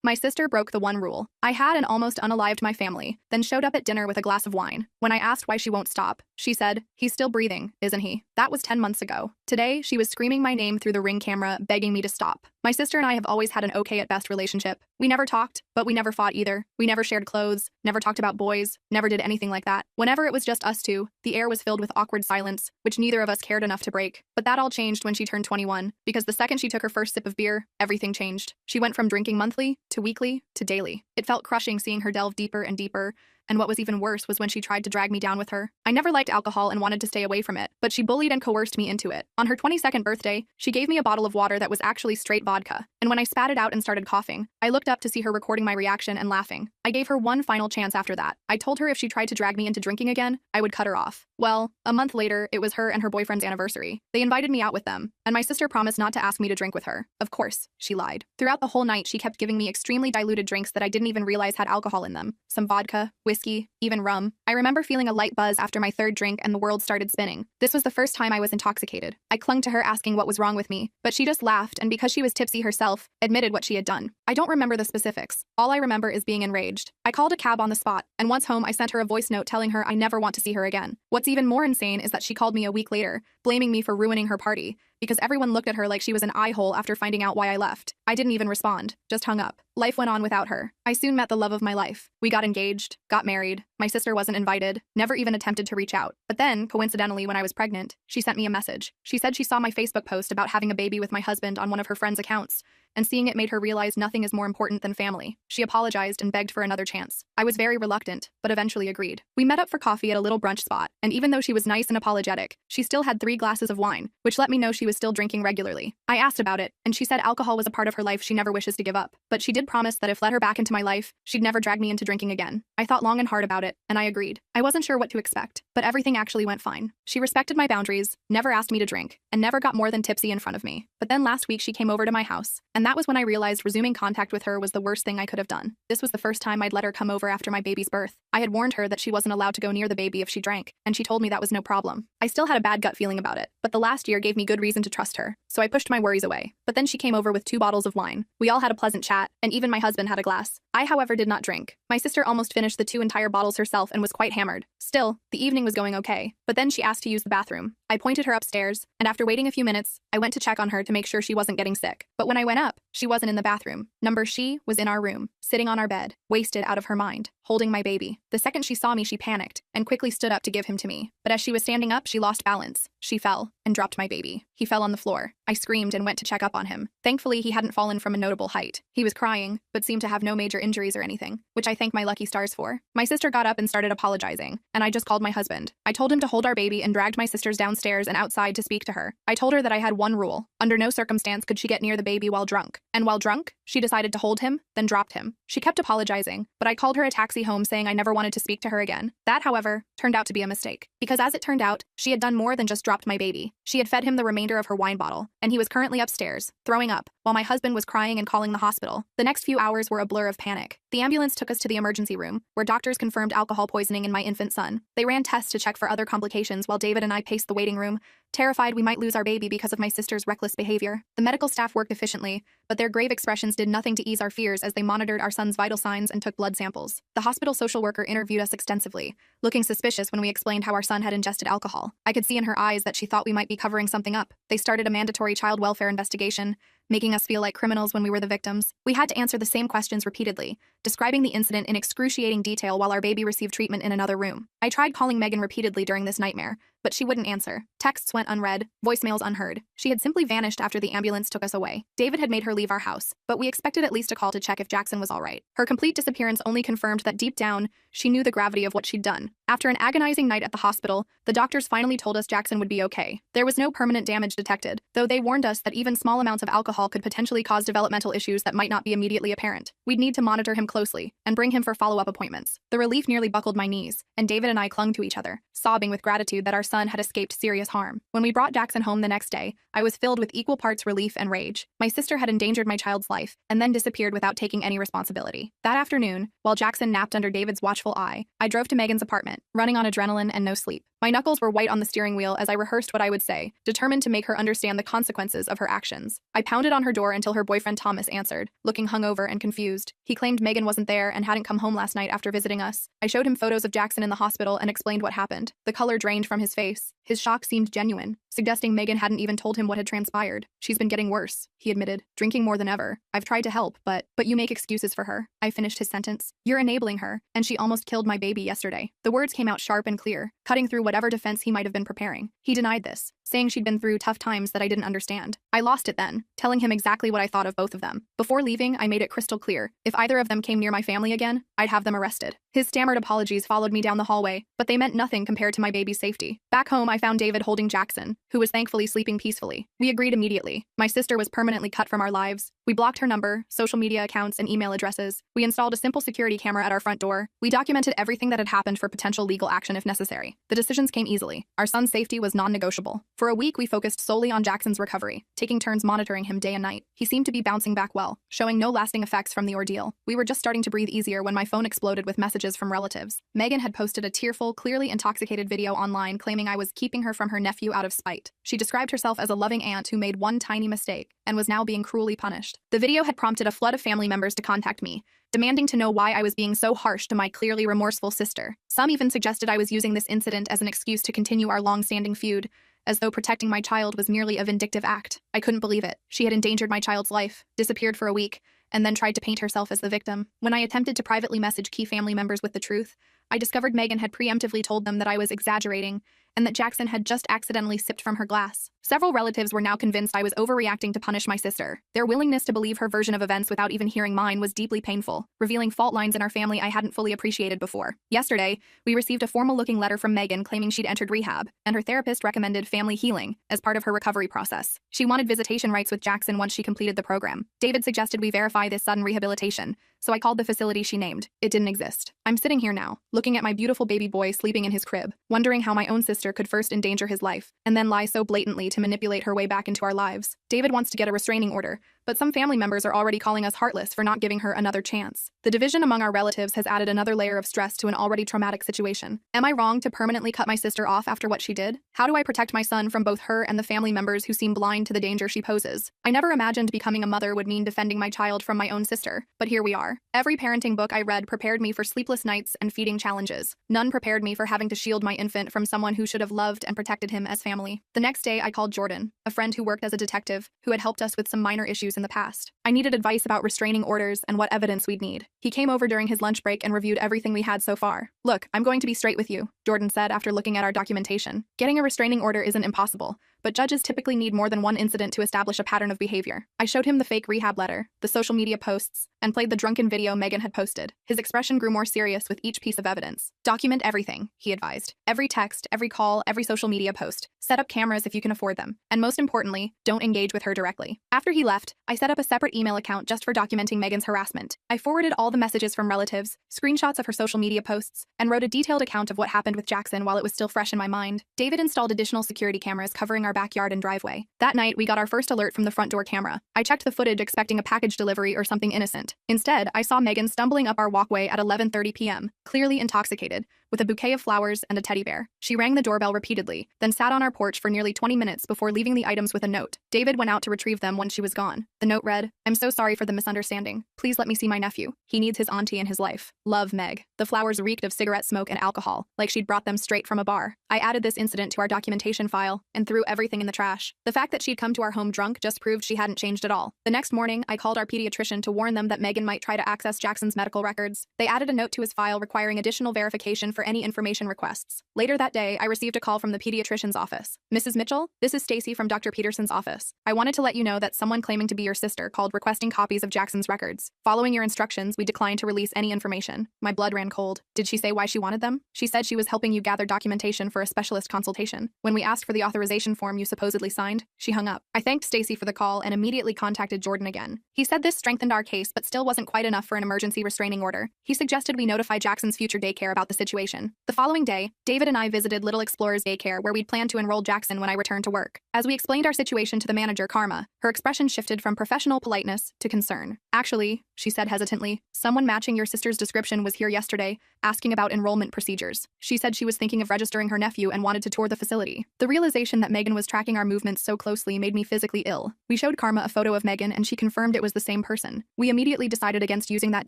My sister broke the one rule. I had and almost unalived my family, then showed up at dinner with a glass of wine. When I asked why she won't stop, she said, "He's still breathing, isn't he?" That was 10 months ago. Today, she was screaming my name through the Ring camera, begging me to stop. My sister and I have always had an okay at best relationship. We never talked, but we never fought either. We never shared clothes, never talked about boys, never did anything like that. Whenever it was just us two, the air was filled with awkward silence, which neither of us cared enough to break. But that all changed when she turned 21, because the second she took her first sip of beer, everything changed. She went from drinking monthly, to weekly, to daily. It felt crushing seeing her delve deeper and deeper, and what was even worse was when she tried to drag me down with her. I never liked alcohol and wanted to stay away from it, but she bullied and coerced me into it. On her 22nd birthday, she gave me a bottle of water that was actually straight vodka, and when I spat it out and started coughing, I looked up to see her recording my reaction and laughing. I gave her one final chance after that. I told her if she tried to drag me into drinking again, I would cut her off. Well, a month later, it was her and her boyfriend's anniversary. They invited me out with them, and my sister promised not to ask me to drink with her. Of course, she lied. Throughout the whole night, she kept giving me extremely diluted drinks that I didn't even realize had alcohol in them. Some vodka, whiskey, even rum. I remember feeling a light buzz after my third drink and the world started spinning. This was the first time I was intoxicated. I clung to her asking what was wrong with me, but she just laughed and because she was tipsy herself, admitted what she had done. I don't remember the specifics. All I remember is being enraged. I called a cab on the spot, and once home I sent her a voice note telling her I never want to see her again. What's even more insane is that she called me a week later, blaming me for ruining her party, because everyone looked at her like she was an eye-hole after finding out why I left. I didn't even respond, just hung up. Life went on without her. I soon met the love of my life. We got engaged, got married. My sister wasn't invited, never even attempted to reach out. But then, coincidentally, when I was pregnant, she sent me a message. She said she saw my Facebook post about having a baby with my husband on one of her friends' accounts, and seeing it made her realize nothing is more important than family. She apologized and begged for another chance. I was very reluctant, but eventually agreed. We met up for coffee at a little brunch spot, and even though she was nice and apologetic, she still had 3 glasses of wine, which let me know she was still drinking regularly. I asked about it, and she said alcohol was a part of her life she never wishes to give up, but she did promise that if let her back into my life, she'd never drag me into drinking again. I thought long and hard about it, and I agreed. I wasn't sure what to expect, but everything actually went fine. She respected my boundaries, never asked me to drink, and never got more than tipsy in front of me. But then last week she came over to my house, and that was when I realized resuming contact with her was the worst thing I could have done. This was the first time I'd let her come over after my baby's birth. I had warned her that she wasn't allowed to go near the baby if she drank, and she told me that was no problem. I still had a bad gut feeling about it, but the last year gave me good reason to trust her, so I pushed my worries away. But then she came over with 2 bottles of wine. We all had a pleasant chat, and even my husband had a glass. I, however, did not drink. My sister almost finished the 2 entire bottles herself and was quite hammered. Still, the evening was going okay, but then she asked to use the bathroom. I pointed her upstairs, and after waiting a few minutes, I went to check on her to make sure she wasn't getting sick. But when I went up, she wasn't in the bathroom. She was in our room, sitting on our bed, wasted out of her mind, holding my baby. The second she saw me, she panicked and quickly stood up to give him to me. But as she was standing up, she lost balance. She fell and dropped my baby. He fell on the floor. I screamed and went to check up on him. Thankfully, he hadn't fallen from a notable height. He was crying, but seemed to have no major injuries or anything, which I thank my lucky stars for. My sister got up and started apologizing, and I just called my husband. I told him to hold our baby and dragged my sisters downstairs and outside to speak to her. I told her that I had one rule. Under no circumstance could she get near the baby while drunk. And while drunk, she decided to hold him, then dropped him. She kept apologizing, but I called her a taxi home saying I never wanted to speak to her again. That, however, turned out to be a mistake. Because as it turned out, she had done more than just dropped my baby. She had fed him the remainder of her wine bottle, and he was currently upstairs, throwing up, while my husband was crying and calling the hospital. The next few hours were a blur of panic. The ambulance took us to the emergency room, where doctors confirmed alcohol poisoning in my infant son. They ran tests to check for other complications while David and I paced the waiting room, terrified we might lose our baby because of my sister's reckless behavior. The medical staff worked efficiently, but their grave expressions did nothing to ease our fears as they monitored our son's vital signs and took blood samples. The hospital social worker interviewed us extensively, looking suspicious when we explained how our son had ingested alcohol. I could see in her eyes that she thought we might be covering something up. They started a mandatory child welfare investigation, making us feel like criminals when we were the victims. We had to answer the same questions repeatedly, describing the incident in excruciating detail while our baby received treatment in another room. I tried calling Megan repeatedly during this nightmare, but she wouldn't answer. Texts went unread, voicemails unheard. She had simply vanished after the ambulance took us away. David had made her leave our house, but we expected at least a call to check if Jackson was all right. Her complete disappearance only confirmed that deep down, she knew the gravity of what she'd done. After an agonizing night at the hospital, the doctors finally told us Jackson would be okay. There was no permanent damage detected, though they warned us that even small amounts of alcohol could potentially cause developmental issues that might not be immediately apparent. We'd need to monitor him closely and bring him for follow-up appointments. The relief nearly buckled my knees, and David and I clung to each other, sobbing with gratitude that our son had escaped serious harm. When we brought Jackson home the next day, I was filled with equal parts relief and rage. My sister had endangered my child's life and then disappeared without taking any responsibility. That afternoon, while Jackson napped under David's watchful eye, I drove to Megan's apartment, running on adrenaline and no sleep. My knuckles were white on the steering wheel as I rehearsed what I would say, determined to make her understand the consequences of her actions. I pounded on her door until her boyfriend Thomas answered, looking hungover and confused. He claimed Megan wasn't there and hadn't come home last night after visiting us. I showed him photos of Jackson in the hospital and explained what happened. The color drained from his face. His shock seemed genuine, suggesting Megan hadn't even told him what had transpired. She's been getting worse, he admitted, drinking more than ever. I've tried to help, but you make excuses for her. I finished his sentence. You're enabling her, and she almost killed my baby yesterday. The words came out sharp and clear, cutting through whatever defense he might have been preparing. He denied this, saying she'd been through tough times that I didn't understand. I lost it then, telling him exactly what I thought of both of them. Before leaving, I made it crystal clear. If either of them came near my family again, I'd have them arrested. His stammered apologies followed me down the hallway, but they meant nothing compared to my baby's safety. Back home, I found David holding Jackson, who was thankfully sleeping peacefully. We agreed immediately. My sister was permanently cut from our lives. We blocked her number, social media accounts, and email addresses. We installed a simple security camera at our front door. We documented everything that had happened for potential legal action if necessary. The decisions came easily. Our son's safety was non-negotiable. For a week, we focused solely on Jackson's recovery, taking turns monitoring him day and night. He seemed to be bouncing back well, showing no lasting effects from the ordeal. We were just starting to breathe easier when my phone exploded with messages from relatives. Megan had posted a tearful, clearly intoxicated video online claiming I was keeping her from her nephew out of spite. She described herself as a loving aunt who made one tiny mistake and was now being cruelly punished. The video had prompted a flood of family members to contact me, demanding to know why I was being so harsh to my clearly remorseful sister. Some even suggested I was using this incident as an excuse to continue our long-standing feud, as though protecting my child was merely a vindictive act. I couldn't believe it. She had endangered my child's life, disappeared for a week, and then tried to paint herself as the victim. When I attempted to privately message key family members with the truth, I discovered Megan had preemptively told them that I was exaggerating and that Jackson had just accidentally sipped from her glass. Several relatives were now convinced I was overreacting to punish my sister. Their willingness to believe her version of events without even hearing mine was deeply painful, revealing fault lines in our family I hadn't fully appreciated before. Yesterday, we received a formal-looking letter from Megan claiming she'd entered rehab, and her therapist recommended family healing as part of her recovery process. She wanted visitation rights with Jackson once she completed the program. David suggested we verify this sudden rehabilitation, so I called the facility she named. It didn't exist. I'm sitting here now, looking at my beautiful baby boy sleeping in his crib, wondering how my own sister could first endanger his life, and then lie so blatantly to manipulate her way back into our lives. David wants to get a restraining order, but some family members are already calling us heartless for not giving her another chance. The division among our relatives has added another layer of stress to an already traumatic situation. Am I wrong to permanently cut my sister off after what she did? How do I protect my son from both her and the family members who seem blind to the danger she poses? I never imagined becoming a mother would mean defending my child from my own sister, but here we are. Every parenting book I read prepared me for sleepless nights and feeding challenges. None prepared me for having to shield my infant from someone who should have loved and protected him as family. The next day, I called Jordan, a friend who worked as a detective, who had helped us with some minor issues in the past. I needed advice about restraining orders and what evidence we'd need. He came over during his lunch break and reviewed everything we had so far. Look, I'm going to be straight with you, Jordan said after looking at our documentation. Getting a restraining order isn't impossible, but judges typically need more than one incident to establish a pattern of behavior. I showed him the fake rehab letter, the social media posts, and played the drunken video Megan had posted. His expression grew more serious with each piece of evidence. Document everything, he advised. Every text, every call, every social media post. Set up cameras if you can afford them. And most importantly, don't engage with her directly. After he left, I set up a separate email account just for documenting Megan's harassment. I forwarded all the messages from relatives, screenshots of her social media posts, and wrote a detailed account of what happened with Jackson while it was still fresh in my mind. David installed additional security cameras covering our backyard and driveway. That night, we got our first alert from the front door camera. I checked the footage expecting a package delivery or something innocent. Instead, I saw Megan stumbling up our walkway at 11:30 p.m., clearly intoxicated, with a bouquet of flowers and a teddy bear. She rang the doorbell repeatedly, then sat on our porch for nearly 20 minutes before leaving the items with a note. David went out to retrieve them when she was gone. The note read, "I'm so sorry for the misunderstanding. Please let me see my nephew. He needs his auntie in his life. Love, Meg." The flowers reeked of cigarette smoke and alcohol, like she'd brought them straight from a bar. I added this incident to our documentation file and threw everything in the trash. The fact that she'd come to our home drunk just proved she hadn't changed at all. The next morning, I called our pediatrician to warn them that Megan might try to access Jackson's medical records. They added a note to his file requiring additional verification for any information requests. Later that day, I received a call from the pediatrician's office. "Mrs. Mitchell, this is Stacy from Dr. Peterson's office. I wanted to let you know that someone claiming to be your sister called requesting copies of Jackson's records. Following your instructions, we declined to release any information." My blood ran cold. Did she say why she wanted them? She said she was helping you gather documentation for a specialist consultation. When we asked for the authorization form you supposedly signed, she hung up. I thanked Stacy for the call and immediately contacted Jordan again. He said this strengthened our case but still wasn't quite enough for an emergency restraining order. He suggested we notify Jackson's future daycare about the situation. situation. The following day, David and I visited Little Explorers Daycare where we'd planned to enroll Jackson when I returned to work. As we explained our situation to the manager, Karma, her expression shifted from professional politeness to concern. "Actually," she said hesitantly, "someone matching your sister's description was here yesterday, asking about enrollment procedures. She said she was thinking of registering her nephew and wanted to tour the facility." The realization that Megan was tracking our movements so closely made me physically ill. We showed Karma a photo of Megan and she confirmed it was the same person. We immediately decided against using that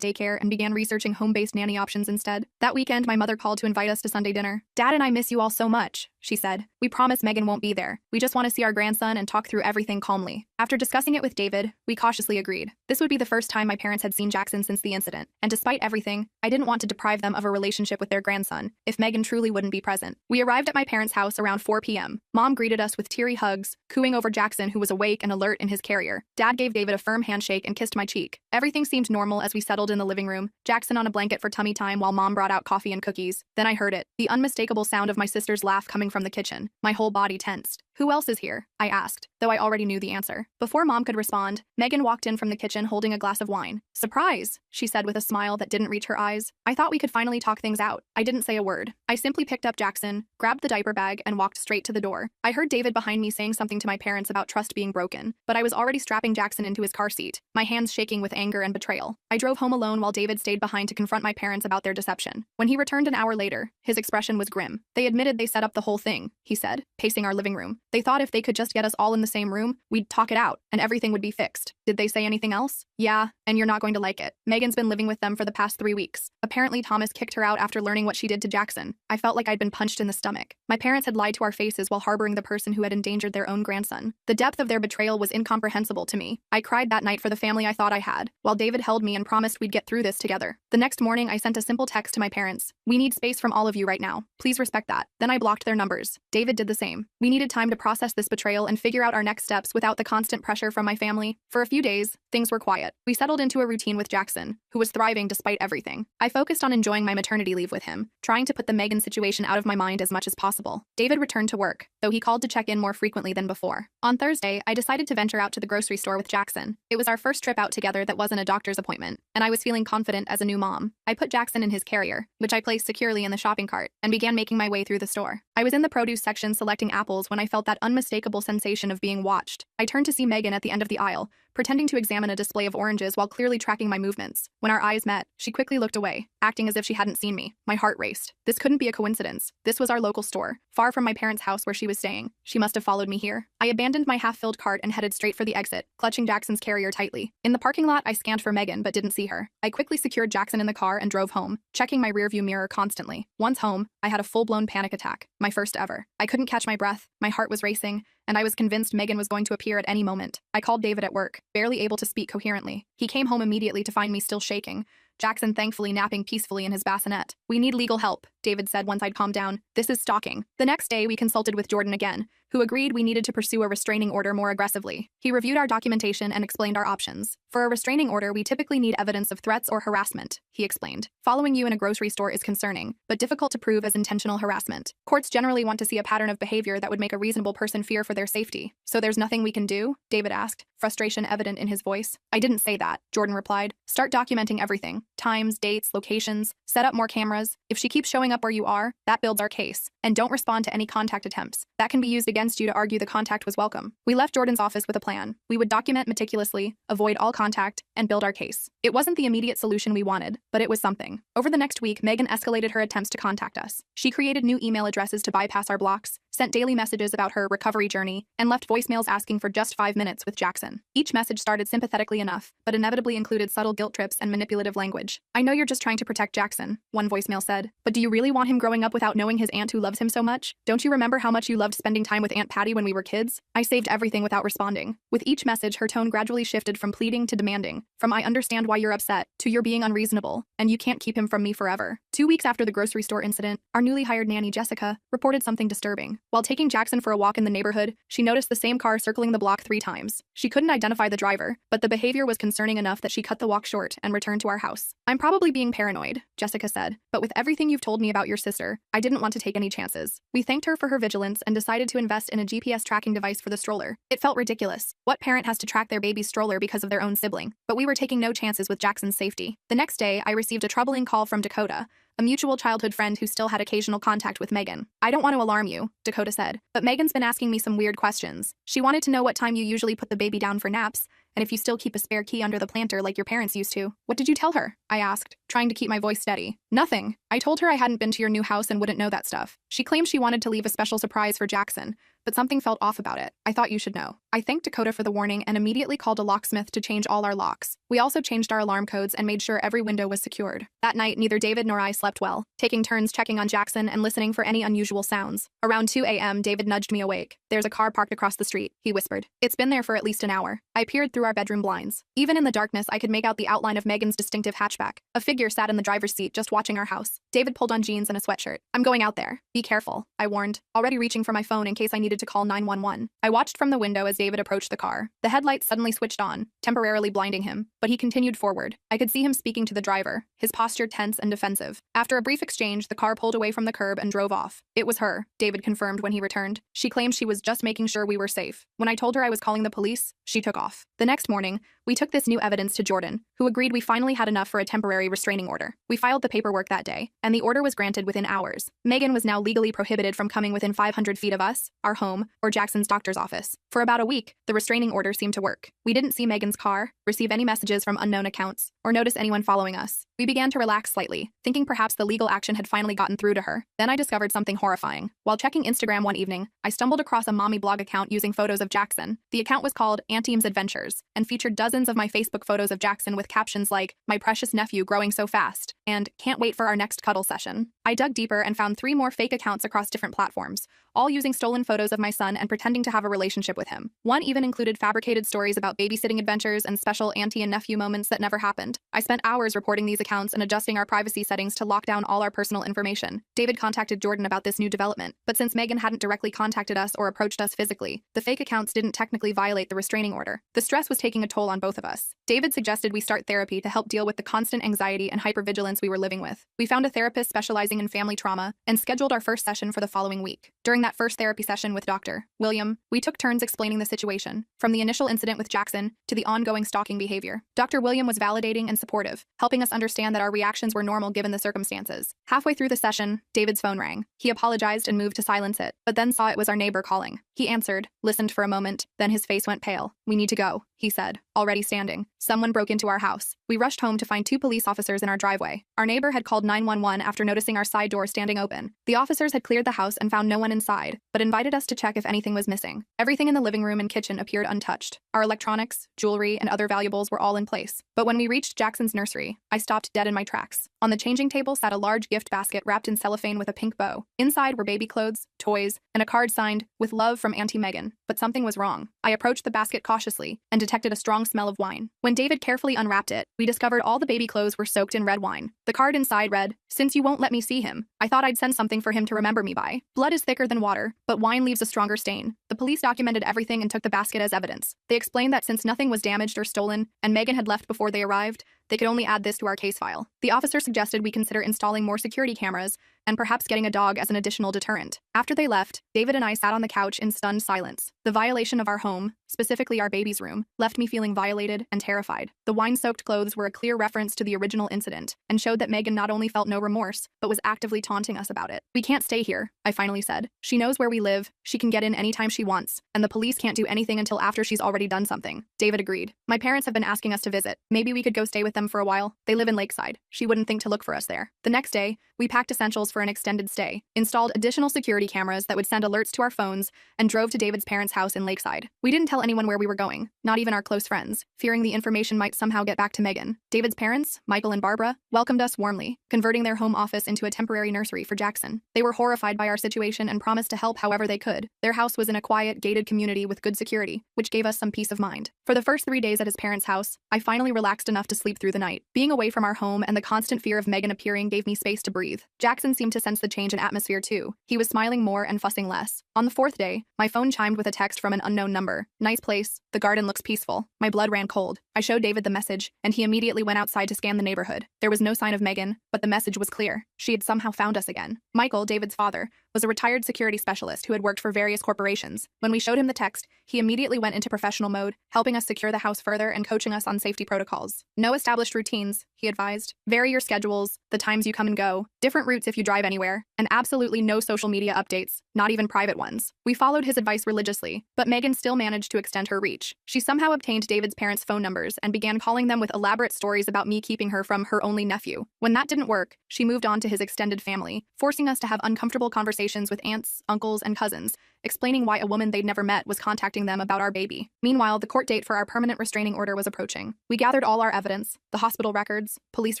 daycare and began researching home-based nanny options instead. That weekend, my mother called to invite us to Sunday dinner. "Dad and I miss you all so much," she said. "We promise Megan won't be there. We just want to see our grandson and talk through everything calmly." After discussing it with David, we cautiously agreed. This would be the first time my parents had seen Jackson since the incident, and despite everything, I didn't want to deprive them of a relationship with their grandson if Megan truly wouldn't be present. We arrived at my parents' house around 4 p.m. Mom greeted us with teary hugs, cooing over Jackson, who was awake and alert in his carrier. Dad gave David a firm handshake and kissed my cheek. Everything seemed normal as we settled in the living room, Jackson on a blanket for tummy time while Mom brought out coffee and cookies. Then I heard it, the unmistakable sound of my sister's laugh coming from the kitchen. My whole body tensed. "Who else is here?" I asked, though I already knew the answer. Before Mom could respond, Megan walked in from the kitchen holding a glass of wine. "Surprise," she said with a smile that didn't reach her eyes. "I thought we could finally talk things out." I didn't say a word. I simply picked up Jackson, grabbed the diaper bag, and walked straight to the door. I heard David behind me saying something to my parents about trust being broken, but I was already strapping Jackson into his car seat, my hands shaking with anger and betrayal. I drove home alone while David stayed behind to confront my parents about their deception. When he returned an hour later, his expression was grim. "They admitted they set up the whole thing," he said, pacing our living room. "They thought if they could just get us all in the same room, we'd talk it out, and everything would be fixed." "Did they say anything else?" "Yeah, and you're not going to like it. Megan's been living with them for the past 3 weeks. Apparently Thomas kicked her out after learning what she did to Jackson." I felt like I'd been punched in the stomach. My parents had lied to our faces while harboring the person who had endangered their own grandson. The depth of their betrayal was incomprehensible to me. I cried that night for the family I thought I had, while David held me and promised we'd get through this together. The next morning, I sent a simple text to my parents. "We need space from all of you right now. Please respect that." Then I blocked their numbers. David did the same. We needed time to process this betrayal and figure out our next steps without the constant pressure from my family. For a few days, things were quiet. We settled into a routine with Jackson, who was thriving despite everything. I focused on enjoying my maternity leave with him, trying to put the Megan situation out of my mind as much as possible. David returned to work, though he called to check in more frequently than before. On Thursday, I decided to venture out to the grocery store with Jackson. It was our first trip out together that wasn't a doctor's appointment, and I was feeling confident as a new mom. I put Jackson in his carrier, which I placed securely in the shopping cart, and began making my way through the store. I was in the produce section selecting apples when I felt that unmistakable sensation of being watched. I turned to see Megan at the end of the aisle, pretending to examine a display of oranges while clearly tracking my movements. When our eyes met, she quickly looked away, acting as if she hadn't seen me. My heart raced. This couldn't be a coincidence. This was our local store, far from my parents' house where she was staying. She must have followed me here. I abandoned my half-filled cart and headed straight for the exit, clutching Jackson's carrier tightly. In the parking lot, I scanned for Megan but didn't see her. I quickly secured Jackson in the car and drove home, checking my rearview mirror constantly. Once home, I had a full-blown panic attack, my first ever. I couldn't catch my breath, my heart was racing, and I was convinced Megan was going to appear at any moment. I called David at work, barely able to speak coherently. He came home immediately to find me still shaking, Jackson thankfully napping peacefully in his bassinet. "We need legal help," David said once I'd calmed down. "This is stalking." The next day, we consulted with Jordan again, who agreed we needed to pursue a restraining order more aggressively. He reviewed our documentation and explained our options. "For a restraining order, we typically need evidence of threats or harassment," he explained. "Following you in a grocery store is concerning, but difficult to prove as intentional harassment. Courts generally want to see a pattern of behavior that would make a reasonable person fear for their safety." "So there's nothing we can do?" David asked, frustration evident in his voice. "I didn't say that," Jordan replied. "Start documenting everything. Times, dates, locations. Set up more cameras. If she keeps showing up where you are, that builds our case. And don't respond to any contact attempts. That can be used against you to argue the contact was welcome." We left Jordan's office with a plan. We would document meticulously, avoid all contact, and build our case. It wasn't the immediate solution we wanted, but it was something. Over the next week, Megan escalated her attempts to contact us. She created new email addresses to bypass our blocks, sent daily messages about her recovery journey, and left voicemails asking for just 5 minutes with Jackson. Each message started sympathetically enough, but inevitably included subtle guilt trips and manipulative language. "I know you're just trying to protect Jackson," one voicemail said, "but do you really want him growing up without knowing his aunt who loves him so much? Don't you remember how much you loved spending time with Aunt Patty when we were kids?" I saved everything without responding. With each message, her tone gradually shifted from pleading to demanding, from "I understand why you're upset" to "you're being unreasonable, and you can't keep him from me forever." 2 weeks after the grocery store incident, our newly hired nanny, Jessica, reported something disturbing. While taking Jackson for a walk in the neighborhood, she noticed the same car circling the block 3 times. She couldn't identify the driver, but the behavior was concerning enough that she cut the walk short and returned to our house. "I'm probably being paranoid," Jessica said, "but with everything you've told me about your sister, I didn't want to take any chances." We thanked her for her vigilance and decided to invest in a GPS tracking device for the stroller. It felt ridiculous. What parent has to track their baby's stroller because of their own sibling? But we were taking no chances with Jackson's safety. The next day, I received a troubling call from Dakota, a mutual childhood friend who still had occasional contact with Megan. "I don't want to alarm you," Dakota said, "but Megan's been asking me some weird questions. She wanted to know what time you usually put the baby down for naps, and if you still keep a spare key under the planter like your parents used to." "What did you tell her?" I asked, trying to keep my voice steady. "Nothing. I told her I hadn't been to your new house and wouldn't know that stuff. She claimed she wanted to leave a special surprise for Jackson, but something felt off about it. I thought you should know." I thanked Dakota for the warning and immediately called a locksmith to change all our locks. We also changed our alarm codes and made sure every window was secured. That night, neither David nor I slept well, taking turns checking on Jackson and listening for any unusual sounds. Around 2 a.m., David nudged me awake. "There's a car parked across the street," he whispered. "It's been there for at least an hour." I peered through our bedroom blinds. Even in the darkness, I could make out the outline of Megan's distinctive hatchback. A figure sat in the driver's seat just watching our house. David pulled on jeans and a sweatshirt. "I'm going out there. Be careful," I warned, already reaching for my phone in case I needed to call 911. I watched from the window as David approached the car. The headlights suddenly switched on, temporarily blinding him, but he continued forward. I could see him speaking to the driver, his posture tense and defensive. After a brief exchange, the car pulled away from the curb and drove off. "It was her," David confirmed when he returned. "She claimed she was just making sure we were safe. When I told her I was calling the police, she took off." The next morning, we took this new evidence to Jordan, who agreed we finally had enough for a temporary restraining order. We filed the paperwork that day, and the order was granted within hours. Megan was now legally prohibited from coming within 500 feet of us, our home, or Jackson's doctor's office. For about a week, the restraining order seemed to work. We didn't see Megan's car, receive any messages from unknown accounts, or notice anyone following us. We began to relax slightly, thinking perhaps the legal action had finally gotten through to her. Then I discovered something horrifying. While checking Instagram one evening, I stumbled across a mommy blog account using photos of Jackson. The account was called Auntie's Adventures, and featured dozens of my Facebook photos of Jackson with captions like, "My precious nephew growing so fast," and "Can't wait for our next cuddle session." I dug deeper and found 3 more fake accounts across different platforms, all using stolen photos of my son and pretending to have a relationship with him. One even included fabricated stories about babysitting adventures and special auntie and nephew moments that never happened. I spent hours reporting these accounts and adjusting our privacy settings to lock down all our personal information. David contacted Jordan about this new development, but since Megan hadn't directly contacted us or approached us physically, the fake accounts didn't technically violate the restraining order. The stress was taking a toll on both of us. David suggested we start therapy to help deal with the constant anxiety and hypervigilance we were living with. We found a therapist specializing in family trauma and scheduled our first session for the following week. During that first therapy session with Dr. William, we took turns explaining the situation, from the initial incident with Jackson to the ongoing stalking behavior. Dr. William was validating and supportive, helping us understand that our reactions were normal given the circumstances. Halfway through the session, David's phone rang. He apologized and moved to silence it, but then saw it was our neighbor calling. He answered, listened for a moment, then his face went pale. "We need to go," he said, already standing. "Someone broke into our house." We rushed home to find 2 police officers in our driveway. Our neighbor had called 911 after noticing our side door standing open. The officers had cleared the house and found no one inside, but invited us to check if anything was missing. Everything in the living room and kitchen appeared untouched. Our electronics, jewelry, and other valuables were all in place. But when we reached Jackson's nursery, I stopped dead in my tracks. On the changing table sat a large gift basket wrapped in cellophane with a pink bow. Inside were baby clothes, toys, and a card signed, "With love from Auntie Megan." But something was wrong. I approached the basket cautiously and detected a strong smell of wine. When David carefully unwrapped it, we discovered all the baby clothes were soaked in red wine. The card inside read, "Since you won't let me see him, I thought I'd send something for him to remember me by. Blood is thicker than water, but wine leaves a stronger stain." The police documented everything and took the basket as evidence. They explained that since nothing was damaged or stolen, and Megan had left before they arrived, they could only add this to our case file. The officer suggested we consider installing more security cameras and perhaps getting a dog as an additional deterrent. After they left, David and I sat on the couch in stunned silence. The violation of our home, specifically our baby's room, left me feeling violated and terrified. The wine-soaked clothes were a clear reference to the original incident and showed that Megan not only felt no remorse, but was actively taunting us about it. "We can't stay here," I finally said. "She knows where we live, she can get in anytime she wants, and the police can't do anything until after she's already done something." David agreed. "My parents have been asking us to visit. Maybe we could go stay with them for a while. They live in Lakeside. She wouldn't think to look for us there." The next day, we packed essentials for an extended stay, installed additional security cameras that would send alerts to our phones, and drove to David's parents' house in Lakeside. We didn't tell anyone where we were going, not even our close friends, fearing the information might somehow get back to Megan. David's parents, Michael and Barbara, welcomed us warmly, converting their home office into a temporary nursery for Jackson. They were horrified by our situation and promised to help however they could. Their house was in a quiet, gated community with good security, which gave us some peace of mind. For the first 3 days at his parents' house, I finally relaxed enough to sleep through the night. Being away from our home and the constant fear of Megan appearing gave me space to breathe. Jackson seemed to sense the change in atmosphere too. He was smiling more and fussing less. On the 4th day, my phone chimed with a text from an unknown number. "Nice place. The garden looks peaceful." My blood ran cold. I showed David the message, and he immediately went outside to scan the neighborhood. There was no sign of Megan, but the message was clear. She had somehow found us again. Michael, David's father, was a retired security specialist who had worked for various corporations. When we showed him the text, he immediately went into professional mode, helping us secure the house further and coaching us on safety protocols. No established routines, he advised. Vary your schedules, the times you come and go, different routes if you drive anywhere, and absolutely no social media updates, not even private ones. We followed his advice religiously, but Megan still managed to extend her reach. She somehow obtained David's parents' phone numbers and began calling them with elaborate stories about me keeping her from her only nephew. When that didn't work, she moved on to his extended family, forcing us to have uncomfortable conversations with aunts, uncles, and cousins, explaining why a woman they'd never met was contacting them about our baby. Meanwhile, the court date for our permanent restraining order was approaching. We gathered all our evidence, the hospital records, police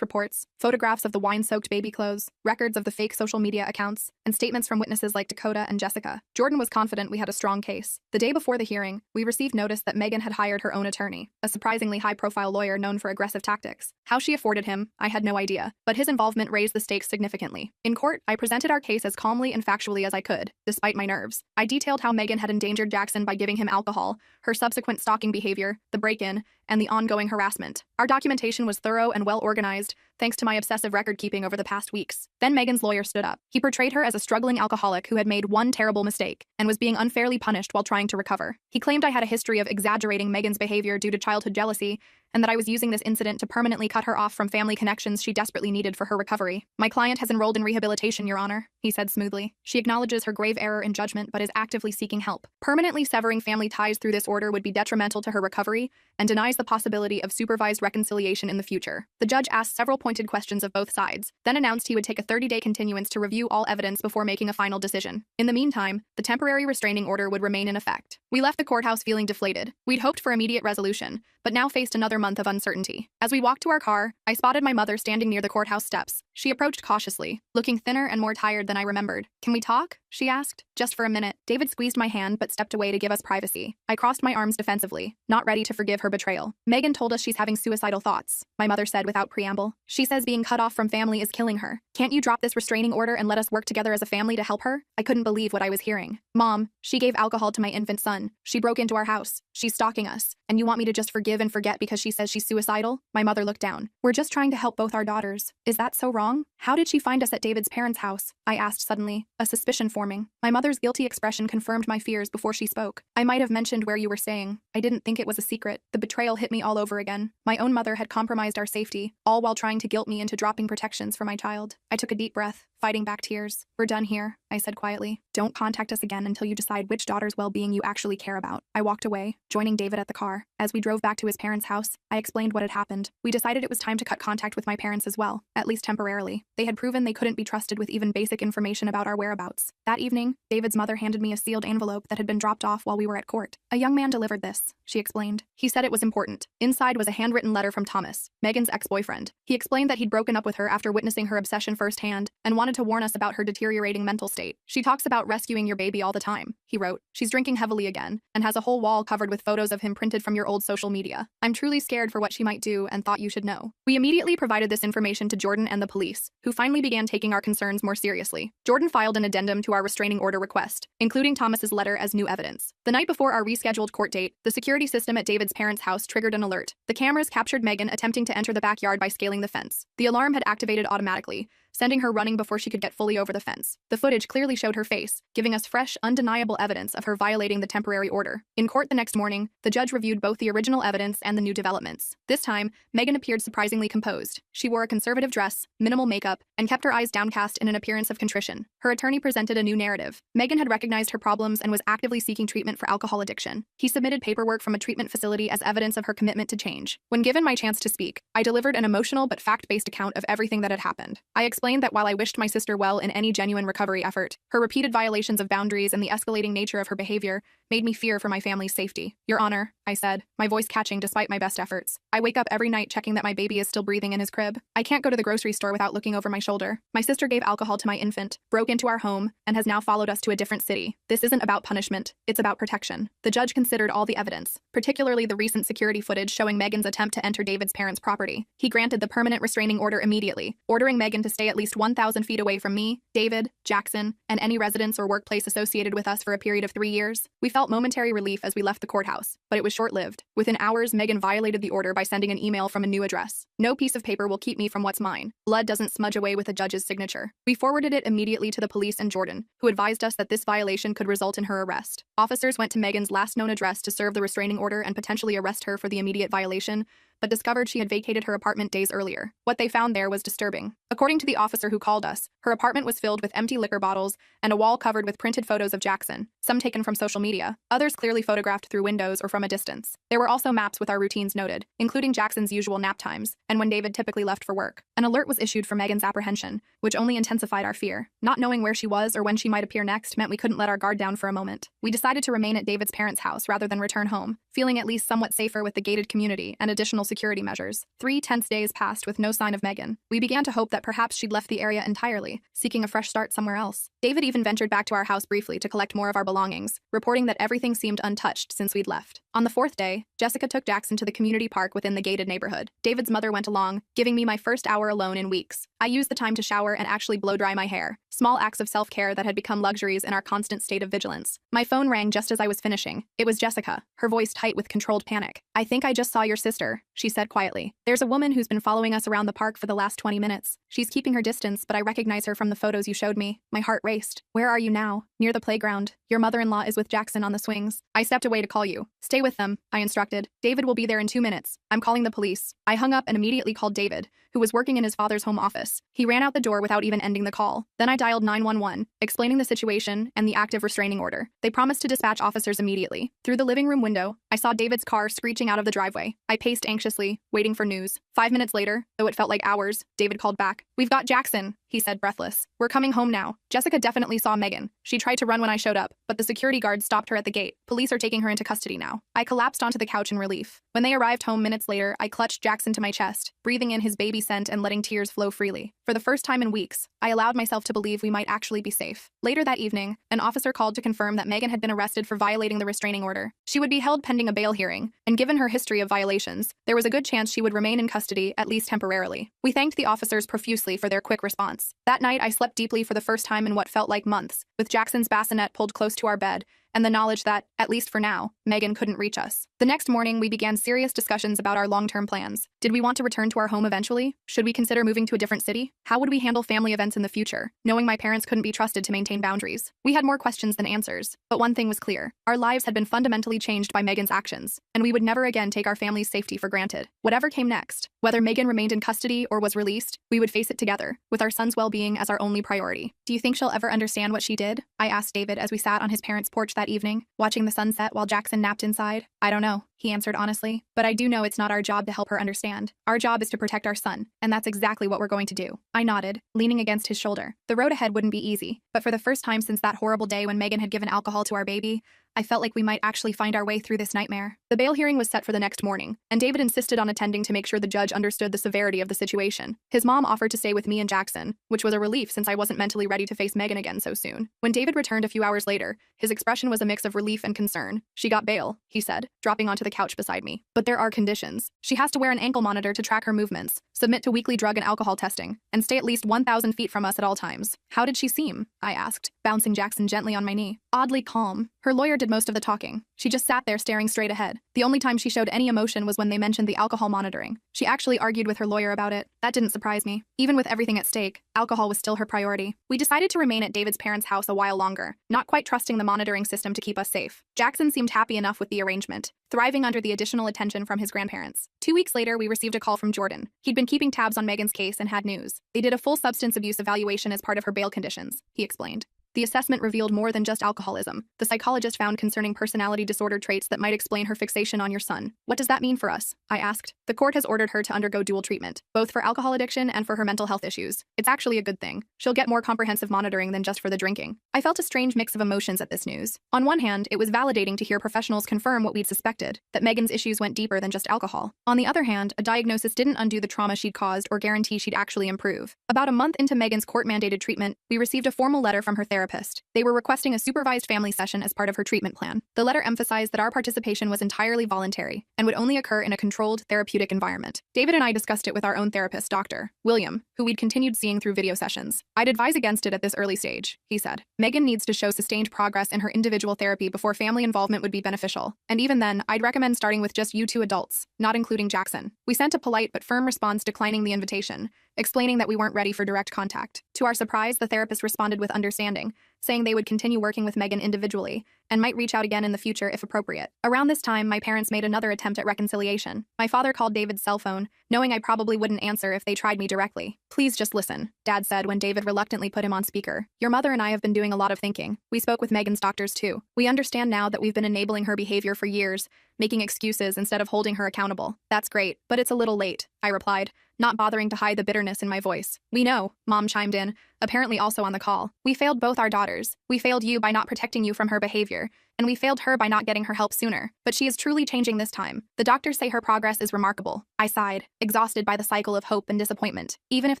reports, photographs of the wine-soaked baby clothes, records of the fake social media accounts, and statements from witnesses like Dakota and Jessica. Jordan was confident we had a strong case. The day before the hearing, we received notice that Megan had hired her own attorney, a surprisingly high-profile lawyer known for aggressive tactics. How she afforded him, I had no idea, but his involvement raised the stakes significantly. In court, I presented our case as calmly and factually as I could, despite my nerves. I detailed how Megan had endangered Jackson by giving him alcohol, her subsequent stalking behavior, the break-in, and the ongoing harassment. Our documentation was thorough and well-organized, thanks to my obsessive record-keeping over the past weeks. Then Megan's lawyer stood up. He portrayed her as a struggling alcoholic who had made one terrible mistake and was being unfairly punished while trying to recover. He claimed I had a history of exaggerating Megan's behavior due to childhood jealousy, and that I was using this incident to permanently cut her off from family connections she desperately needed for her recovery. My client has enrolled in rehabilitation, Your Honor, he said smoothly. She acknowledges her grave error in judgment but is actively seeking help. Permanently severing family ties through this order would be detrimental to her recovery and denies the possibility of supervised reconciliation in the future. The judge asked several pointed questions of both sides, then announced he would take a 30-day continuance to review all evidence before making a final decision. In the meantime, the temporary restraining order would remain in effect. We left the courthouse feeling deflated. We'd hoped for immediate resolution, but now faced another month of uncertainty. As we walked to our car, I spotted my mother standing near the courthouse steps. She approached cautiously, looking thinner and more tired than I remembered. "Can we talk?" she asked. "Just for a minute." David squeezed my hand but stepped away to give us privacy. I crossed my arms defensively, not ready to forgive her betrayal. "Megan told us she's having suicidal thoughts," my mother said without preamble. "She says being cut off from family is killing her. Can't you drop this restraining order and let us work together as a family to help her?" I couldn't believe what I was hearing. "Mom, she gave alcohol to my infant son. She broke into our house. She's stalking us. And you want me to just forgive and forget because she says she's suicidal?" My mother looked down. "We're just trying to help both our daughters. Is that so wrong? How did she find us at David's parents' house?" I asked suddenly, a suspicion forming. My mother's guilty expression confirmed my fears before she spoke. "I might have mentioned where you were staying. I didn't think it was a secret." The betrayal hit me all over again. My own mother had compromised our safety, all while trying to guilt me into dropping protections for my child. I took a deep breath, fighting back tears. "We're done here," I said quietly. "Don't contact us again until you decide which daughter's well-being you actually care about." I walked away, joining David at the car. As we drove back to his parents' house, I explained what had happened. We decided it was time to cut contact with my parents as well, at least temporarily. They had proven they couldn't be trusted with even basic information about our whereabouts. That evening, David's mother handed me a sealed envelope that had been dropped off while we were at court. "A young man delivered this," she explained. "He said it was important." Inside was a handwritten letter from Thomas, Megan's ex-boyfriend. He explained that he'd broken up with her after witnessing her obsession firsthand and wanted to warn us about her deteriorating mental state. "She talks about rescuing your baby all the time," he wrote. "She's drinking heavily again and has a whole wall covered with photos of him printed from your old social media. I'm truly scared for what she might do and thought you should know." We immediately provided this information to Jordan and the police, who finally began taking our concerns more seriously. Jordan filed an addendum to our restraining order request, including Thomas's letter as new evidence. The night before our rescheduled court date, the security system at David's parents' house triggered an alert. The cameras captured Megan attempting to enter the backyard by scaling the fence. The alarm had activated automatically, sending her running before she could get fully over the fence. The footage clearly showed her face, giving us fresh, undeniable evidence of her violating the temporary order. In court the next morning, the judge reviewed both the original evidence and the new developments. This time, Megan appeared surprisingly composed. She wore a conservative dress, minimal makeup, and kept her eyes downcast in an appearance of contrition. Her attorney presented a new narrative. Megan had recognized her problems and was actively seeking treatment for alcohol addiction. He submitted paperwork from a treatment facility as evidence of her commitment to change. When given my chance to speak, I delivered an emotional but fact-based account of everything that had happened. I explained that while I wished my sister well in any genuine recovery effort, her repeated violations of boundaries and the escalating nature of her behavior made me fear for my family's safety. "Your Honor," I said, my voice catching despite my best efforts. "I wake up every night checking that my baby is still breathing in his crib. I can't go to the grocery store without looking over my shoulder. My sister gave alcohol to my infant, broke into our home, and has now followed us to a different city. This isn't about punishment, it's about protection." The judge considered all the evidence, particularly the recent security footage showing Megan's attempt to enter David's parents' property. He granted the permanent restraining order immediately, ordering Megan to stay at least 1,000 feet away from me, David, Jackson, and any residence or workplace associated with us for a period of 3 years. We felt momentary relief as we left the courthouse, but it was short-lived. Within hours, Megan violated the order by sending an email from a new address. No piece of paper will keep me from what's mine. Blood doesn't smudge away with a judge's signature. We forwarded it immediately to the police and Jordan, who advised us that this violation could result in her arrest. Officers went to Megan's last known address to serve the restraining order and potentially arrest her for the immediate violation, but discovered she had vacated her apartment days earlier. What they found there was disturbing. According to the officer who called us, her apartment was filled with empty liquor bottles and a wall covered with printed photos of Jackson, some taken from social media, others clearly photographed through windows or from a distance. There were also maps with our routines noted, including Jackson's usual nap times and when David typically left for work. An alert was issued for Megan's apprehension, which only intensified our fear. Not knowing where she was or when she might appear next meant we couldn't let our guard down for a moment. We decided to remain at David's parents' house rather than return home, feeling at least somewhat safer with the gated community and additional security measures. 3 tense days passed with no sign of Megan. We began to hope that perhaps she'd left the area entirely, seeking a fresh start somewhere else. David even ventured back to our house briefly to collect more of our belongings, reporting that everything seemed untouched since we'd left. On the 4th day, Jessica took Jackson to the community park within the gated neighborhood. David's mother went along, giving me my first hour alone in weeks. I used the time to shower and actually blow-dry my hair, small acts of self-care that had become luxuries in our constant state of vigilance. My phone rang just as I was finishing. It was Jessica, her voice tight with controlled panic. "I think I just saw your sister," she said quietly. "There's a woman who's been following us around the park for the last 20 minutes. She's keeping her distance, but I recognize her from the photos you showed me." My heart raced. "Where are you now?" "Near the playground. Your mother-in-law is with Jackson on the swings." I stepped away to call you. "Stay with them," I instructed. "David will be there in 2 minutes. I'm calling the police." I hung up and immediately called David, who was working in his father's home office. He ran out the door without even ending the call. Then I dialed 911, explaining the situation and the active restraining order. They promised to dispatch officers immediately. Through the living room window, I saw David's car screeching out of the driveway. I paced anxiously, waiting for news. 5 minutes later, though it felt like hours, David called back. "We've got Jackson," he said, breathless. "We're coming home now." Jessica definitely saw Megan. She tried to run when I showed up, but the security guard stopped her at the gate. Police are taking her into custody now. I collapsed onto the couch in relief. When they arrived home minutes later, I clutched Jackson to my chest, breathing in his baby scent and letting tears flow freely. For the first time in weeks, I allowed myself to believe we might actually be safe. Later that evening, an officer called to confirm that Megan had been arrested for violating the restraining order. She would be held pending a bail hearing, and given her history of violations, there was a good chance she would remain in custody, at least temporarily. We thanked the officers profusely for their quick response. That night, I slept deeply for the first time in what felt like months, with Jackson's bassinet pulled close to our bed, and the knowledge that, at least for now, Megan couldn't reach us. The next morning, we began serious discussions about our long-term plans. Did we want to return to our home eventually? Should we consider moving to a different city? How would we handle family events in the future, knowing my parents couldn't be trusted to maintain boundaries? We had more questions than answers, but one thing was clear. Our lives had been fundamentally changed by Megan's actions, and we would never again take our family's safety for granted. Whatever came next, whether Megan remained in custody or was released, we would face it together, with our son's well-being as our only priority. "Do you think she'll ever understand what she did?" I asked David as we sat on his parents' porch that evening, watching the sunset while Jackson napped inside. "I don't know," he answered honestly, "but I do know it's not our job to help her understand. Our job is to protect our son, and that's exactly what we're going to do." I nodded, leaning against his shoulder. The road ahead wouldn't be easy, but for the first time since that horrible day when Megan had given alcohol to our baby, I felt like we might actually find our way through this nightmare. The bail hearing was set for the next morning, and David insisted on attending to make sure the judge understood the severity of the situation. His mom offered to stay with me and Jackson, which was a relief since I wasn't mentally ready to face Megan again so soon. When David returned a few hours later, his expression was a mix of relief and concern. "She got bail," he said, dropping onto the couch beside me. "But there are conditions. She has to wear an ankle monitor to track her movements, submit to weekly drug and alcohol testing, and stay at least 1,000 feet from us at all times." "How did she seem?" I asked, bouncing Jackson gently on my knee. "Oddly calm. Her lawyer did most of the talking. She just sat there staring straight ahead. The only time she showed any emotion was when they mentioned the alcohol monitoring. She actually argued with her lawyer about it. That didn't surprise me. Even with everything at stake, alcohol was still her priority." We decided to remain at David's parents' house a while longer, not quite trusting the monitoring system to keep us safe. Jackson seemed happy enough with the arrangement, thriving under the additional attention from his grandparents. 2 weeks later, we received a call from Jordan. He'd been keeping tabs on Megan's case and had news. They did a full substance abuse evaluation as part of her bail conditions, he explained. The assessment revealed more than just alcoholism. The psychologist found concerning personality disorder traits that might explain her fixation on your son. "What does that mean for us?" I asked. "The court has ordered her to undergo dual treatment, both for alcohol addiction and for her mental health issues. It's actually a good thing. She'll get more comprehensive monitoring than just for the drinking." I felt a strange mix of emotions at this news. On one hand, it was validating to hear professionals confirm what we'd suspected, that Megan's issues went deeper than just alcohol. On the other hand, a diagnosis didn't undo the trauma she'd caused or guarantee she'd actually improve. About a month into Megan's court-mandated treatment, we received a formal letter from her therapist therapist. They were requesting a supervised family session as part of her treatment plan. The letter emphasized that our participation was entirely voluntary and would only occur in a controlled, therapeutic environment. David and I discussed it with our own therapist, Dr. William, who we'd continued seeing through video sessions. I'd advise against it at this early stage, he said. Megan needs to show sustained progress in her individual therapy before family involvement would be beneficial. And even then, I'd recommend starting with just you two adults, not including Jackson. We sent a polite but firm response declining the invitation, explaining that we weren't ready for direct contact. To our surprise, the therapist responded with understanding, saying they would continue working with Megan individually and might reach out again in the future if appropriate. Around this time, my parents made another attempt at reconciliation. My father called David's cell phone, knowing I probably wouldn't answer if they tried me directly. "Please just listen," Dad said when David reluctantly put him on speaker. "Your mother and I have been doing a lot of thinking. We spoke with Megan's doctors too. We understand now that we've been enabling her behavior for years, making excuses instead of holding her accountable. That's great, but it's a little late," I replied, not bothering to hide the bitterness in my voice. "We know," Mom chimed in, apparently also on the call. "We failed both our daughters. We failed you by not protecting you from her behavior, and we failed her by not getting her help sooner. But she is truly changing this time. The doctors say her progress is remarkable." I sighed, exhausted by the cycle of hope and disappointment. Even if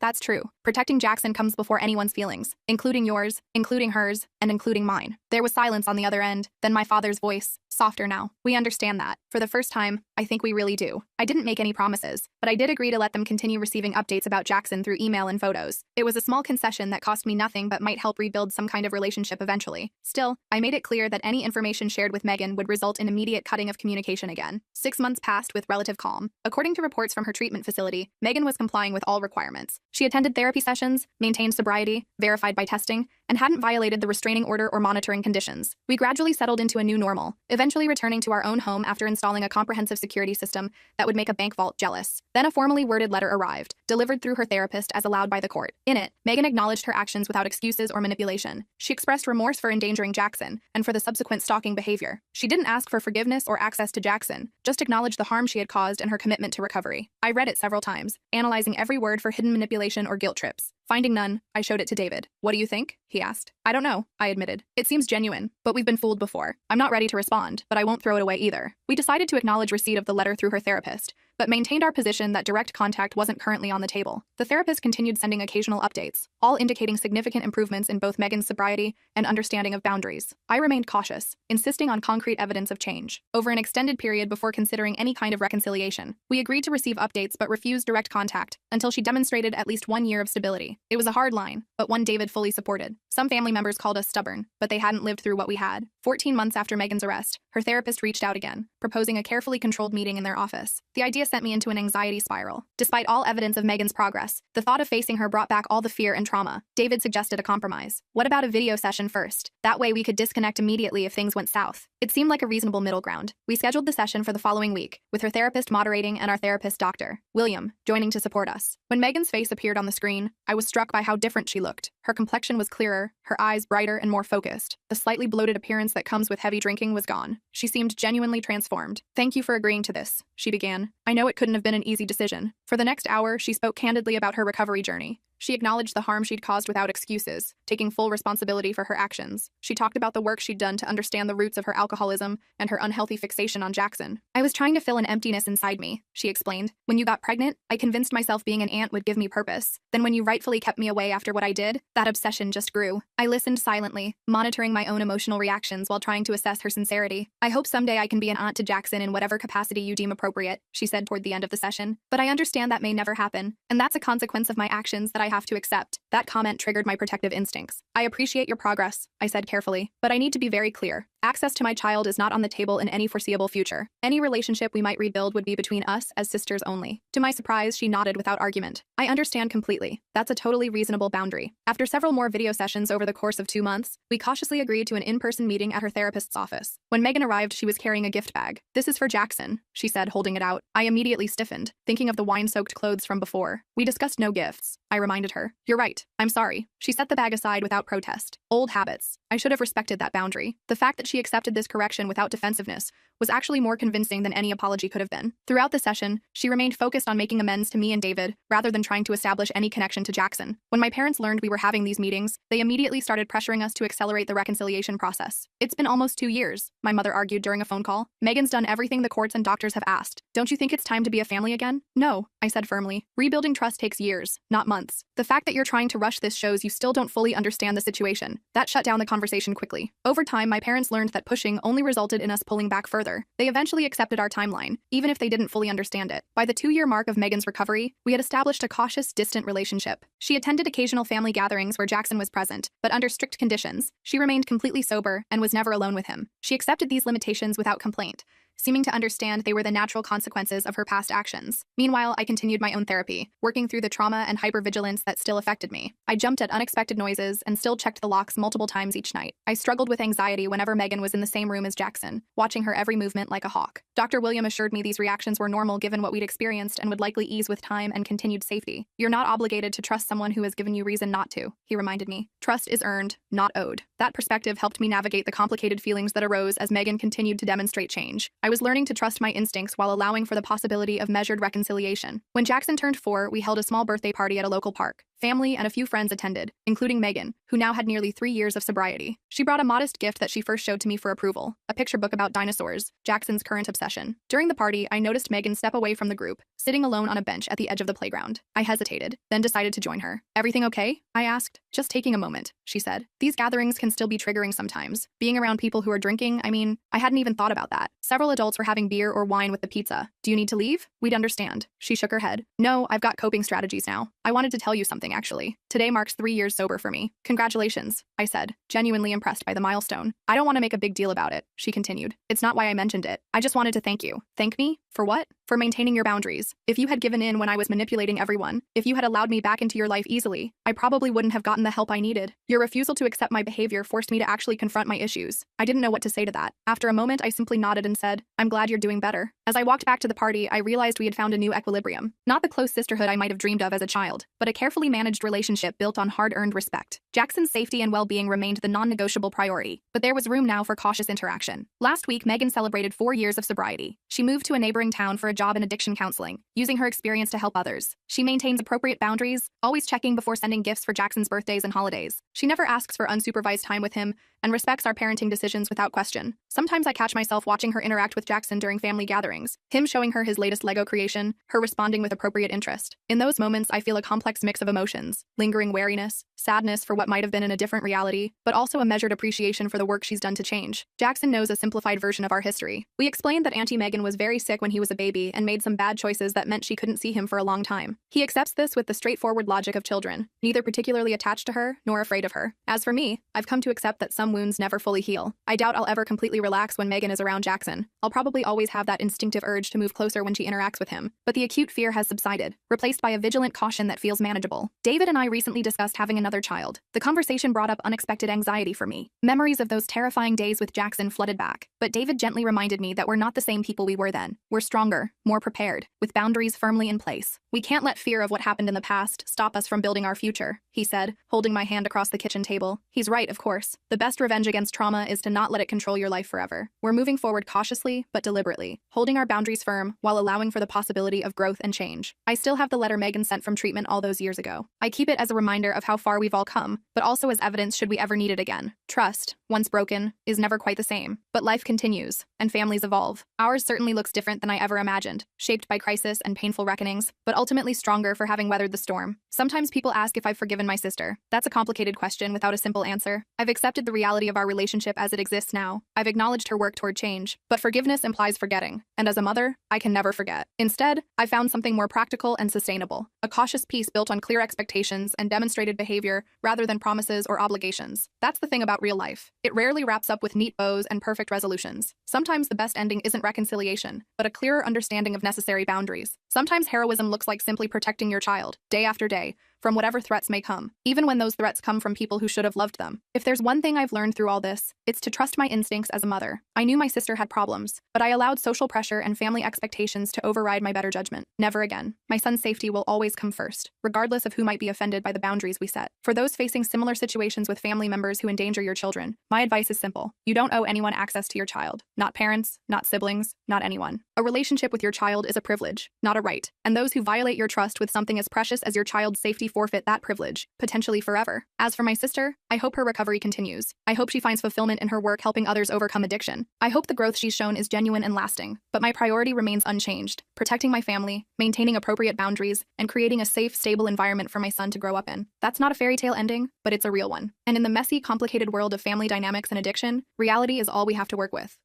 that's true, protecting Jackson comes before anyone's feelings, including yours, including hers, and including mine. There was silence on the other end, then my father's voice, softer now. "We understand that. For the first time, I think we really do. I didn't make any promises, but I did agree to let them continue receiving updates about Jackson through email and photos. It was a small concession that cost me nothing but might help rebuild some kind of relationship eventually. Still, I made it clear that any information shared with Megan would result in immediate cutting of communication again." 6 months passed with relative calm. According to reports from her treatment facility, Megan was complying with all requirements. She attended therapy sessions, maintained sobriety, verified by testing, and hadn't violated the restraining order or monitoring conditions. We gradually settled into a new normal, eventually returning to our own home after installing a comprehensive security system that would make a bank vault jealous. Then a formally worded letter arrived, delivered through her therapist as allowed by the court. In it, Megan acknowledged her actions without excuses or manipulation. She expressed remorse for endangering Jackson and for the subsequent stalking behavior. She didn't ask for forgiveness or access to Jackson, just acknowledged the harm she had caused and her commitment to recovery. I read it several times, analyzing every word for hidden manipulation or guilt trips. Finding none, I showed it to David. "What do you think?" he asked. "I don't know," I admitted. "It seems genuine, but we've been fooled before. I'm not ready to respond, but I won't throw it away either." We decided to acknowledge receipt of the letter through her therapist, but maintained our position that direct contact wasn't currently on the table. The therapist continued sending occasional updates, all indicating significant improvements in both Megan's sobriety and understanding of boundaries. I remained cautious, insisting on concrete evidence of change. Over an extended period before considering any kind of reconciliation, we agreed to receive updates but refused direct contact until she demonstrated at least 1 year of stability. It was a hard line, but one David fully supported. Some family members called us stubborn, but they hadn't lived through what we had. 14 months after Megan's arrest, her therapist reached out again, proposing a carefully controlled meeting in their office. The idea sent me into an anxiety spiral. Despite all evidence of Megan's progress, the thought of facing her brought back all the fear and trauma. David suggested a compromise. "What about a video session first? That way we could disconnect immediately if things went south." It seemed like a reasonable middle ground. We scheduled the session for the following week, with her therapist moderating and our therapist, Dr. William, joining to support us. When Megan's face appeared on the screen, I was struck by how different she looked. Her complexion was clearer, her eyes brighter and more focused. The slightly bloated appearance that comes with heavy drinking was gone. She seemed genuinely transformed. "Thank you for agreeing to this," she began. "I know it couldn't have been an easy decision." For the next hour, she spoke candidly about her recovery journey. She acknowledged the harm she'd caused without excuses, taking full responsibility for her actions. She talked about the work she'd done to understand the roots of her alcoholism and her unhealthy fixation on Jackson. "I was trying to fill an emptiness inside me," she explained. "When you got pregnant, I convinced myself being an aunt would give me purpose. Then when you rightfully kept me away after what I did, that obsession just grew." I listened silently, monitoring my own emotional reactions while trying to assess her sincerity. "I hope someday I can be an aunt to Jackson in whatever capacity you deem appropriate," she said toward the end of the session. "But I understand that may never happen, and that's a consequence of my actions that I have to accept." That comment triggered my protective instincts. "I appreciate your progress," I said carefully, "but I need to be very clear. Access to my child is not on the table in any foreseeable future. Any relationship we might rebuild would be between us as sisters only." To my surprise, she nodded without argument. "I understand completely. That's a totally reasonable boundary." After several more video sessions over the course of 2 months, we cautiously agreed to an in-person meeting at her therapist's office. When Megan arrived, she was carrying a gift bag. "This is for Jackson," she said, holding it out. I immediately stiffened, thinking of the wine-soaked clothes from before. "We discussed no gifts," I reminded her. "You're right. I'm sorry." She set the bag aside without protest. Old habits. I should have respected that boundary. The fact that she she accepted this correction without defensiveness was actually more convincing than any apology could have been. Throughout the session, she remained focused on making amends to me and David, rather than trying to establish any connection to Jackson. When my parents learned we were having these meetings, they immediately started pressuring us to accelerate the reconciliation process. It's been almost 2 years, my mother argued during a phone call. Megan's done everything the courts and doctors have asked. Don't you think it's time to be a family again? No, I said firmly. Rebuilding trust takes years, not months. The fact that you're trying to rush this shows you still don't fully understand the situation. That shut down the conversation quickly. Over time, my parents learned that pushing only resulted in us pulling back further. They eventually accepted our timeline, even if they didn't fully understand it. By the 2-year mark of Megan's recovery, we had established a cautious, distant relationship. She attended occasional family gatherings where Jackson was present, but under strict conditions. She remained completely sober and was never alone with him. She accepted these limitations without complaint, seeming to understand they were the natural consequences of her past actions. Meanwhile, I continued my own therapy, working through the trauma and hypervigilance that still affected me. I jumped at unexpected noises and still checked the locks multiple times each night. I struggled with anxiety whenever Megan was in the same room as Jackson, watching her every movement like a hawk. Dr. William assured me these reactions were normal given what we'd experienced and would likely ease with time and continued safety. You're not obligated to trust someone who has given you reason not to, he reminded me. Trust is earned, not owed. That perspective helped me navigate the complicated feelings that arose as Megan continued to demonstrate change. I was learning to trust my instincts while allowing for the possibility of measured reconciliation. When Jackson turned 4, we held a small birthday party at a local park. Family and a few friends attended, including Megan, who now had nearly 3 years of sobriety. She brought a modest gift that she first showed to me for approval, a picture book about dinosaurs, Jackson's current obsession. During the party, I noticed Megan step away from the group, sitting alone on a bench at the edge of the playground. I hesitated, then decided to join her. Everything okay? I asked. Just taking a moment, she said. These gatherings can still be triggering sometimes. Being around people who are drinking, I hadn't even thought about that. Several adults were having beer or wine with the pizza. Do you need to leave? We'd understand. She shook her head. No, I've got coping strategies now. I wanted to tell you something, actually. Today marks 3 years sober for me. Congratulations, I said, genuinely impressed by the milestone. I don't want to make a big deal about it, she continued. It's not why I mentioned it. I just wanted to thank you. Thank me? For what? For maintaining your boundaries. If you had given in when I was manipulating everyone, if you had allowed me back into your life easily, I probably wouldn't have gotten the help I needed. Your refusal to accept my behavior forced me to actually confront my issues. I didn't know what to say to that. After a moment, I simply nodded and said, I'm glad you're doing better. As I walked back to the party, I realized we had found a new equilibrium. Not the close sisterhood I might have dreamed of as a child, but a carefully managed relationship built on hard-earned respect. Jackson's safety and well-being remained the non-negotiable priority, but there was room now for cautious interaction. Last week, Megan celebrated 4 years of sobriety. She moved to a neighboring town for a job in addiction counseling, using her experience to help others. She maintains appropriate boundaries, always checking before sending gifts for Jackson's birthdays and holidays. She never asks for unsupervised time with him and respects our parenting decisions without question. Sometimes I catch myself watching her interact with Jackson during family gatherings, him showing her his latest Lego creation, her responding with appropriate interest. In those moments, I feel a complex mix of emotions, lingering wariness, sadness for what might have been in a different reality, but also a measured appreciation for the work she's done to change. Jackson knows a simplified version of our history. We explained that Auntie Megan was very sick when he was a baby and made some bad choices that meant she couldn't see him for a long time. He accepts this with the straightforward logic of children, neither particularly attached to her nor afraid of her. As for me, I've come to accept that some wounds never fully heal. I doubt I'll ever completely relax when Megan is around Jackson. I'll probably always have that instinctive urge to move closer when she interacts with him, but the acute fear has subsided, replaced by a vigilant caution that feels manageable. David and I recently discussed having another child. The conversation brought up unexpected anxiety for me. Memories of those terrifying days with Jackson flooded back, but David gently reminded me that we're not the same people we were then. We're stronger, more prepared, with boundaries firmly in place. We can't let fear of what happened in the past stop us from building our future, he said, holding my hand across the kitchen table. He's right, of course. The best revenge against trauma is to not let it control your life forever. We're moving forward cautiously, but deliberately, holding our boundaries firm while allowing for the possibility of growth and change. I still have the letter Megan sent from treatment all those years ago. I keep it as a reminder of how far we've all come, but also as evidence should we ever need it again. Trust, once broken, is never quite the same. But life continues, and families evolve. Ours certainly looks different than I ever imagined, shaped by crisis and painful reckonings, but ultimately stronger for having weathered the storm. Sometimes people ask if I've forgiven my sister. That's a complicated question without a simple answer. I've accepted the reality of our relationship as it exists now. I've acknowledged her work toward change, but forgiveness implies forgetting. And as a mother, I can never forget. Instead, I found something more practical and sustainable. A cautious peace built on clear expectations and demonstrated behavior rather than promises or obligations. That's the thing about real life. It rarely wraps up with neat bows and perfect resolutions. Sometimes the best ending isn't reconciliation, but a clearer understanding of necessary boundaries. Sometimes heroism looks like simply protecting your child, day after day, from whatever threats may come, even when those threats come from people who should have loved them. If there's one thing I've learned through all this, it's to trust my instincts as a mother. I knew my sister had problems, but I allowed social pressure and family expectations to override my better judgment. Never again. My son's safety will always come first, regardless of who might be offended by the boundaries we set. For those facing similar situations with family members who endanger your children, my advice is simple. You don't owe anyone access to your child. Not parents, not siblings, not anyone. A relationship with your child is a privilege, not a right. And those who violate your trust with something as precious as your child's safety forfeit that privilege, potentially forever. As for my sister, I hope her recovery continues. I hope she finds fulfillment in her work helping others overcome addiction. I hope the growth she's shown is genuine and lasting. But my priority remains unchanged: protecting my family, maintaining appropriate boundaries, and creating a safe, stable environment for my son to grow up in. That's not a fairy tale ending, but it's a real one. And in the messy, complicated world of family dynamics and addiction, reality is all we have to work with.